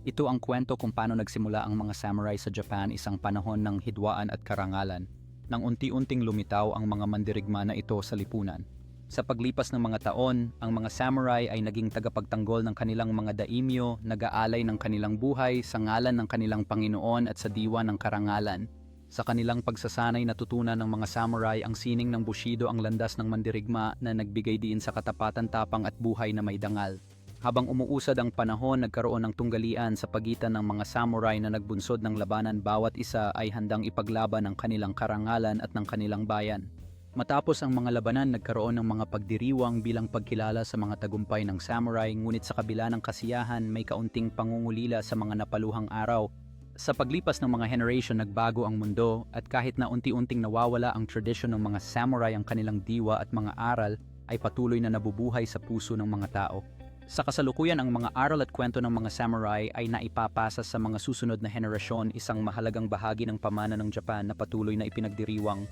Ito ang kwento kung paano nagsimula ang mga samurai sa Japan isang panahon ng hidwaan at karangalan, nang unti-unting lumitaw ang mga mandirigma na ito sa lipunan. Sa paglipas ng mga taon, ang mga samurai ay naging tagapagtanggol ng kanilang mga daimyo, nag-aalay ng kanilang buhay sa ngalan ng kanilang Panginoon at sa diwa ng karangalan. Sa kanilang pagsasanay natutunan ng mga samurai ang sining ng Bushido, ang landas ng mandirigma na nagbigay diin sa katapatan, tapang at buhay na may dangal. Habang umuusad ang panahon, nagkaroon ng tunggalian sa pagitan ng mga samurai na nagbunsod ng labanan. Bawat isa ay handang ipaglaban ang kanilang karangalan at ng kanilang bayan. Matapos ang mga labanan, nagkaroon ng mga pagdiriwang bilang pagkilala sa mga tagumpay ng samurai, ngunit sa kabila ng kasiyahan may kaunting pangungulila sa mga napaluhang araw. Sa paglipas ng mga generation, nagbago ang mundo, at kahit na unti-unting nawawala ang tradisyon ng mga samurai, ang kanilang diwa at mga aral ay patuloy na nabubuhay sa puso ng mga tao. Sa kasalukuyan, ang mga aral at kwento ng mga samurai ay naipapasa sa mga susunod na henerasyon, isang mahalagang bahagi ng pamana ng Japan na patuloy na ipinagdiriwang.